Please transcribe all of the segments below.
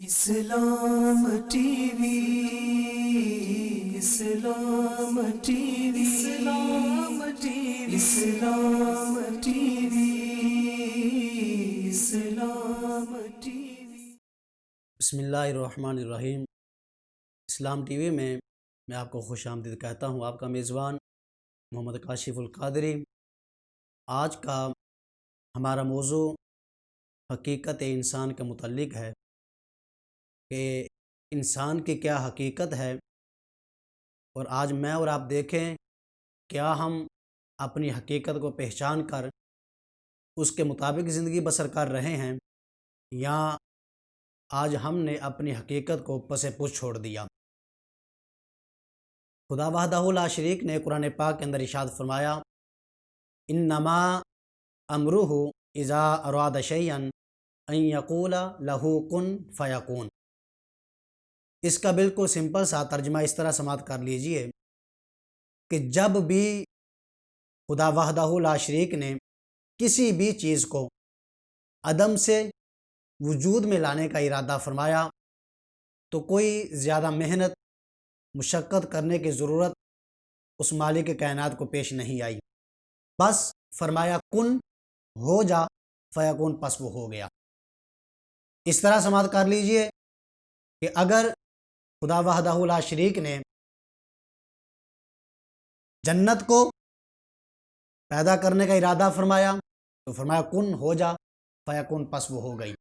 اسلام T V, اسلام T V, اسلام T V, اسلام T V, اسلام T V. بسم اللہ الرحمن الرحیم۔ اسلام T V میں آپ کو خوش آمدید کہتا ہوں۔ آپ کا میزبان محمد کاشف القادری۔ آج کا ہمارا موضوع حقیقت انسان کے متعلق ہے کہ انسان کی کیا حقیقت ہے، اور آج میں اور آپ دیکھیں کیا ہم اپنی حقیقت کو پہچان کر اس کے مطابق زندگی بسر کر رہے ہیں، یا آج ہم نے اپنی حقیقت کو پس پش چھوڑ دیا۔ خدا وحدہ لا شریک نے قرآن پاک کے اندر ارشاد فرمایا، انما امرہ اذا اراد شیئا ان یقول لہ کن فیکون۔ اس کا بالکل سمپل سا ترجمہ اس طرح سماعت کر لیجئے کہ جب بھی خدا وحدہ لا شریک نے کسی بھی چیز کو عدم سے وجود میں لانے کا ارادہ فرمایا تو کوئی زیادہ محنت مشقت کرنے کی ضرورت اس مالک کائنات کو پیش نہیں آئی، بس فرمایا کن ہو جا فیکون، پس وہ ہو گیا۔ اس طرح سماعت کر لیجئے کہ اگر خدا وحدہ لا شریک نے جنت کو پیدا کرنے کا ارادہ فرمایا تو فرمایا کن ہو جا فیکون، پس وہ ہو گئی۔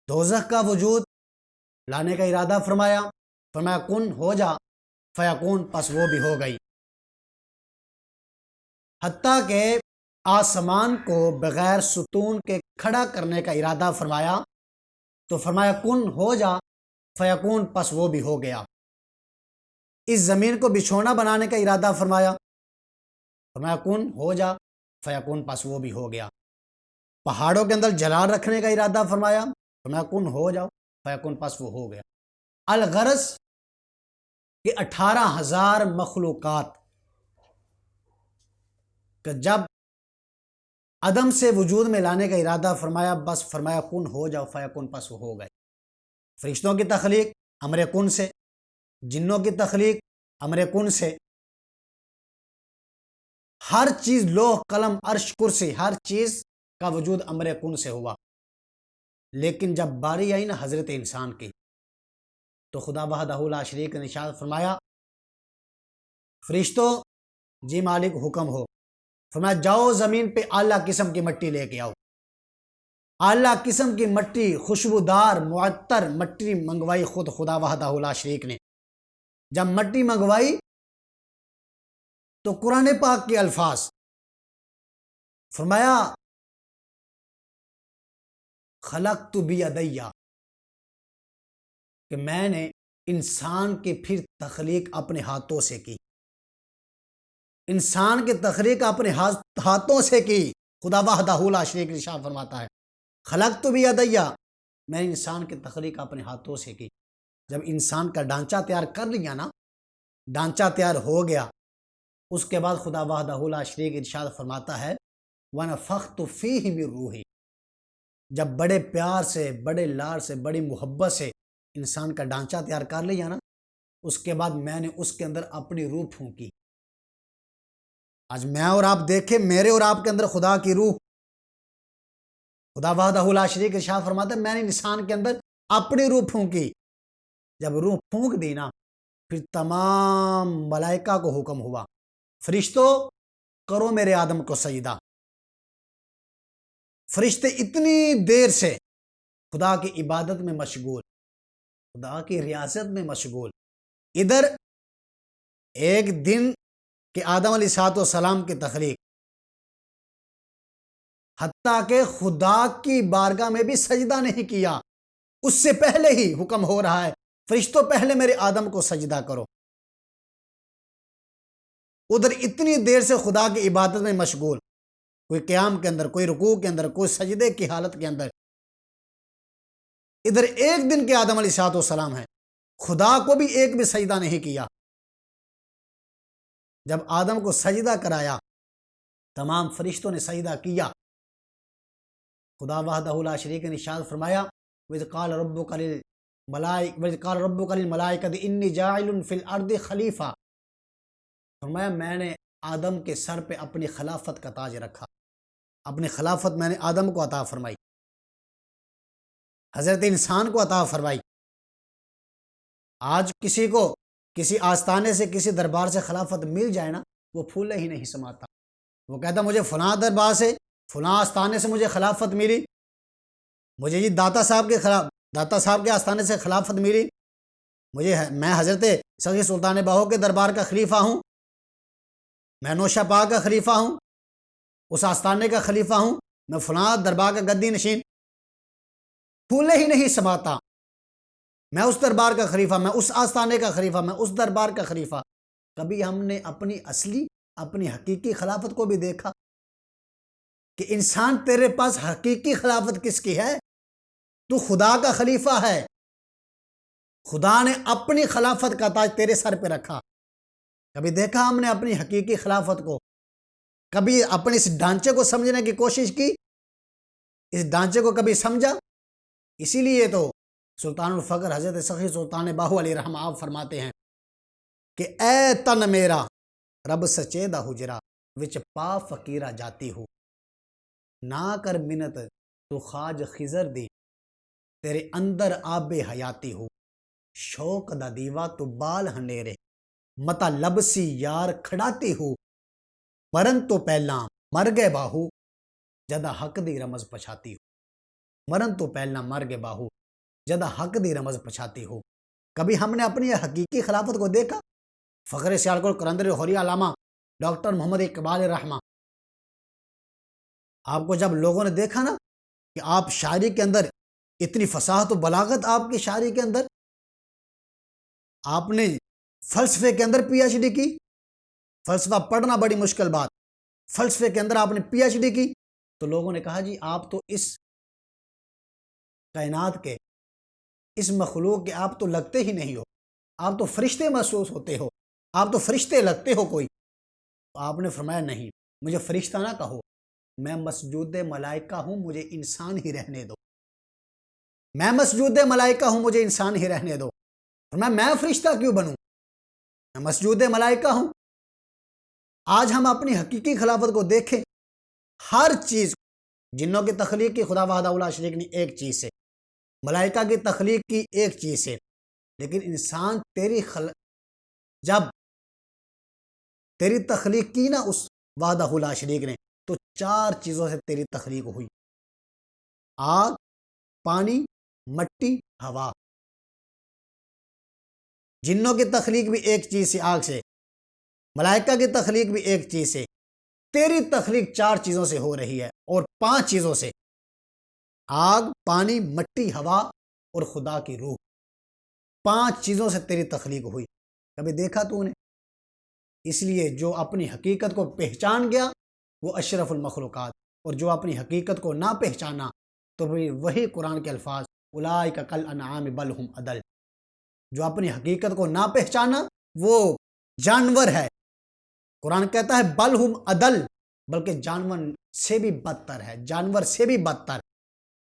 دوزخ کا وجود لانے کا ارادہ فرمایا کن ہو جا فیکون، پس وہ بھی ہو گئی۔ حتیٰ کہ آسمان کو بغیر ستون کے کھڑا کرنے کا ارادہ فرمایا تو فرمایا کن ہو جا فیکون، پس وہ بھی ہو گیا۔ اس زمین کو بچھونا بنانے کا ارادہ فرمایا کن ہو جا فیکون، پس وہ بھی ہو گیا۔ پہاڑوں کے اندر جلال رکھنے کا ارادہ فرمایا کن ہو جاؤ فیکون، پس وہ ہو گیا۔ الغرض کہ 18,000 مخلوقات کہ جب عدم سے وجود میں لانے کا ارادہ فرمایا، بس فرمایا کن ہو جاؤ فیکون، پس وہ ہو گئے۔ فرشتوں کی تخلیق امر کن سے، جنوں کی تخلیق امر کن سے، ہر چیز لوح قلم عرش کرسی ہر چیز کا وجود امر کن سے ہوا۔ لیکن جب باری آئی نا حضرت انسان کی تو خدا وحدہ لا شریک نے ارشاد فرمایا، فرشتوں جی مالک حکم ہو، فرمایا جاؤ زمین پہ اعلیٰ قسم کی مٹی لے کے آؤ۔ اعلیٰ قسم کی مٹی، خوشبودار معطر مٹی منگوائی خود خدا وحدہ لا شریک نے۔ جب مٹی منگوائی تو قرآن پاک کے الفاظ فرمایا خلقت بیدی، کہ میں نے انسان کی پھر تخلیق اپنے ہاتھوں سے کی، انسان کی تخلیق اپنے ہاتھوں سے کی۔ خدا وحدہ لا شریک ارشاد فرماتا ہے خلقت بیدی، میں نے انسان کی تخلیق اپنے ہاتھوں سے کی۔ جب انسان کا ڈھانچہ تیار کر لیا نا، ڈھانچہ تیار ہو گیا، اس کے بعد خدا وحدہ لا شریک ارشاد فرماتا ہے وَنَفَخْتُ فِيهِ مِن رُوحِي، جب بڑے پیار سے، بڑے لاڑ سے، بڑی محبت سے انسان کا ڈھانچہ تیار کر لیا نا، اس کے بعد میں نے اس کے اندر اپنی روح پھونکی۔ آج میں اور آپ دیکھیں میرے اور آپ کے اندر خدا کی روح، خدا وحدہ لا شریک ارشاد فرماتا ہے میں نے انسان کے اندر اپنی روح پھونکی۔ جب روح پھونک دی نا، پھر تمام ملائکہ کو حکم ہوا، فرشتوں کرو میرے آدم کو سجدہ۔ فرشتے اتنی دیر سے خدا کی عبادت میں مشغول، خدا کی ریاست میں مشغول، ادھر ایک دن کہ آدم علیہ السلام کی تخلیق، حتیٰ کہ خدا کی بارگاہ میں بھی سجدہ نہیں کیا، اس سے پہلے ہی حکم ہو رہا ہے فرشتوں پہلے میرے آدم کو سجدہ کرو۔ ادھر اتنی دیر سے خدا کی عبادت میں مشغول، کوئی قیام کے اندر، کوئی رکوع کے اندر، کوئی سجدے کی حالت کے اندر، ادھر ایک دن کے آدم علیہ السلام ہے، خدا کو بھی ایک بھی سجدہ نہیں کیا۔ جب آدم کو سجدہ کرایا، تمام فرشتوں نے سجدہ کیا، خدا وحدہ لا شریک نے ارشاد فرمایا وَإِذْ قَالَ رَبُّكَ لِلْمَلَائِكَةِ إِنِّي جَاعِلٌ فِي الْأَرْضِ خلیفہ، فرمایا میں نے آدم کے سر پہ اپنی خلافت کا تاج رکھا، اپنی خلافت میں نے آدم کو عطا فرمائی، حضرت انسان کو عطا فرمائی۔ آج کسی کو کسی آستانے سے کسی دربار سے خلافت مل جائے نا، وہ پھولے ہی نہیں سماتا، وہ کہتا مجھے فلاں دربار سے فلاں آستانے سے مجھے خلافت ملی، مجھے یہ داتا صاحب کے آستانے سے خلافت ملی، میں حضرت سخی سلطان باہو کے دربار کا خلیفہ ہوں، میں نوشہ پاک کا خلیفہ ہوں، اس آستانے کا خلیفہ ہوں، میں فلاں دربار کا گدی نشین، پھولے ہی نہیں سماتا، میں اس دربار کا خلیفہ، میں اس آستانے کا خلیفہ، میں اس دربار کا خلیفہ۔ کبھی ہم نے اپنی اصلی اپنی حقیقی خلافت کو بھی دیکھا کہ انسان تیرے پاس حقیقی خلافت کس کی ہے؟ تو خدا کا خلیفہ ہے، خدا نے اپنی خلافت کا تاج تیرے سر پہ رکھا۔ کبھی دیکھا ہم نے اپنی حقیقی خلافت کو؟ کبھی اپنے اس ڈھانچے کو سمجھنے کی کوشش کی؟ اس ڈھانچے کو کبھی سمجھا؟ اسی لیے تو سلطان الفقر حضرت سخی سلطان باہو علیہ رحمہ آپ فرماتے ہیں کہ اے تن میرا رب سچے دا حجرا وچ پا فقیرہ جاتی ہو، نہ کر منت تو خواج خضر دی تیرے اندر آب حیاتی ہو، شوق دا دیوا تو بال ہنیرے متا لبسی یار کھڑاتی ہو، مرن تو پہلا مر گئے باہو جدا حق دی رمز پچھاتی ہو، مرن تو پہلا مر گئے باہو جدا حق دی رمز پچھاتی ہو۔ کبھی ہم نے اپنی حقیقی خلافت کو دیکھا؟ فخر سیالکوٹ قلندر لاہوری علامہ ڈاکٹر محمد اقبال رحمہ، آپ کو جب لوگوں نے دیکھا نا کہ آپ شاعری کے اندر اتنی فصاحت و بلاغت آپ کی شاعری کے اندر، آپ نے فلسفے کے اندر پی ایچ ڈی کی، فلسفہ پڑھنا بڑی مشکل بات، فلسفے کے اندر آپ نے پی ایچ ڈی کی، تو لوگوں نے کہا جی آپ تو اس کائنات کے اس مخلوق کے آپ تو لگتے ہی نہیں ہو، آپ تو فرشتے محسوس ہوتے ہو، آپ تو فرشتے لگتے ہو کوئی۔ تو آپ نے فرمایا نہیں، مجھے فرشتہ نہ کہو، میں مسجود ملائکہ ہوں، مجھے انسان ہی رہنے دو، میں مسجود ملائکہ ہوں، مجھے انسان ہی رہنے دو۔ فرمایا میں فرشتہ کیوں بنوں، میں مسجود ملائکہ ہوں۔ آج ہم اپنی حقیقی خلافت کو دیکھیں، ہر چیز، جنوں کی تخلیق کی خدا وحدہ لا شریک نے ایک چیز سے، ملائکہ کی تخلیق کی ایک چیز سے، لیکن انسان جب تیری تخلیق کی نا اس وحدہ لا شریک نے، تو 4 چیزوں سے تیری تخلیق ہوئی: آگ، پانی، مٹی، ہوا۔ جنوں کی تخلیق بھی ایک چیز سے، آگ سے، ملائکہ کی تخلیق بھی ایک چیز سے، تیری تخلیق 4 چیزوں سے ہو رہی ہے، اور 5 چیزوں سے: آگ، پانی، مٹی، ہوا اور خدا کی روح۔ 5 چیزوں سے تیری تخلیق ہوئی۔ کبھی دیکھا تو نے؟ اس لیے جو اپنی حقیقت کو پہچان گیا وہ اشرف المخلوقات، اور جو اپنی حقیقت کو نہ پہچانا تو وہی قرآن کے الفاظ اولئک کالانعام بل ہم اضل، جو اپنی حقیقت کو نہ پہچانا وہ جانور ہے۔ قرآن کہتا ہے بل ہم اضل، بلکہ جانور سے بھی بدتر ہے، جانور سے بھی بدتر،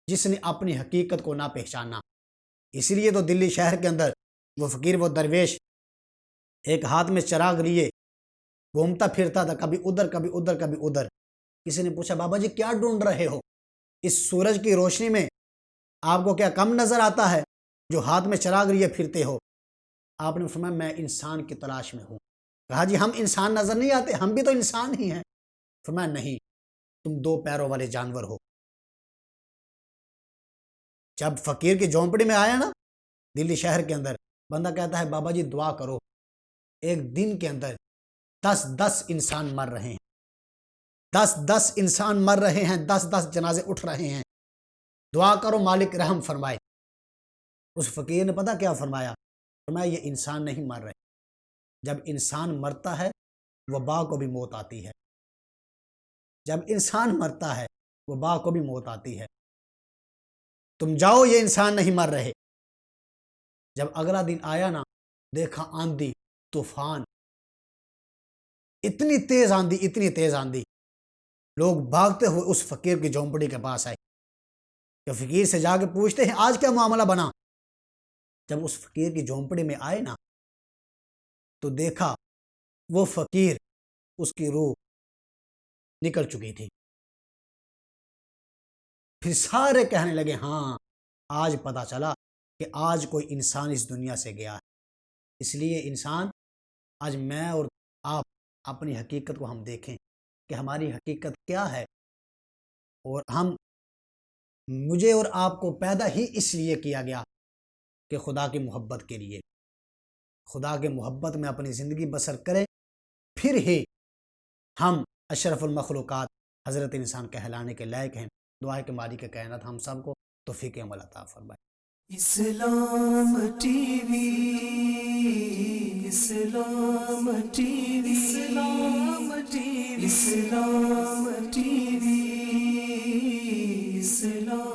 جس نے اپنی حقیقت کو نہ پہچانا۔ اس لیے تو دلی شہر کے اندر وہ فقیر، وہ درویش، ایک ہاتھ میں چراغ لیے گھومتا پھرتا تھا، کبھی ادھر کبھی ادھر کبھی ادھر۔ کسی نے پوچھا بابا جی کیا ڈھونڈ رہے ہو؟ اس سورج کی روشنی میں آپ کو کیا کم نظر آتا ہے جو ہاتھ میں چراغ لیے پھرتے ہو؟ آپ نے فرمایا میں انسان کی تلاش میں ہوں۔ کہا جی ہم انسان نظر نہیں آتے، ہم بھی تو انسان ہی ہیں۔ فرمایا نہیں، تم 2 پیروں والے جانور ہو۔ جب فقیر کی جھونپڑی میں آیا نا دلی شہر کے اندر، بندہ کہتا ہے بابا جی دعا کرو، ایک دن کے اندر 10 انسان مر رہے ہیں، 10 انسان مر رہے ہیں، 10 جنازے اٹھ رہے ہیں، دعا کرو مالک رحم فرمائے۔ اس فقیر نے پتہ کیا فرمایا؟ فرمایا یہ انسان نہیں مر رہے، جب انسان مرتا ہے وبا کو بھی موت آتی ہے، جب انسان مرتا ہے وبا کو بھی موت آتی ہے، تم جاؤ یہ انسان نہیں مر رہے۔ جب اگلا دن آیا نا، دیکھا آندھی طوفان، اتنی تیز آندھی، اتنی تیز آندھی، لوگ بھاگتے ہوئے اس فقیر کی جھونپڑی کے پاس آئے، کہ فقیر سے جا کے پوچھتے ہیں آج کیا معاملہ بنا. جب اس فقیر کی جھونپڑی میں آئے نا تو دیکھا وہ فقیر اس کی روح نکل چکی تھی. پھر سارے کہنے لگے ہاں آج پتہ چلا کہ آج کوئی انسان اس دنیا سے گیا ہے. اس لیے انسان آج میں اور آپ اپنی حقیقت کو ہم دیکھیں کہ ہماری حقیقت کیا ہے. اور مجھے اور آپ کو پیدا ہی اس لیے کیا گیا کہ خدا کی محبت کے لیے. خدا کے محبت میں اپنی زندگی بسر کریں, پھر ہی ہم اشرف المخلوقات حضرت انسان کہلانے کے لائق ہیں. دعا ہے کہ مالک کائنات ہم سب کو توفیق عمل عطا فرمائے. اسلام ٹی وی، اسلام ٹی وی، اسلام ٹی وی، اسلام ٹی وی، اسلام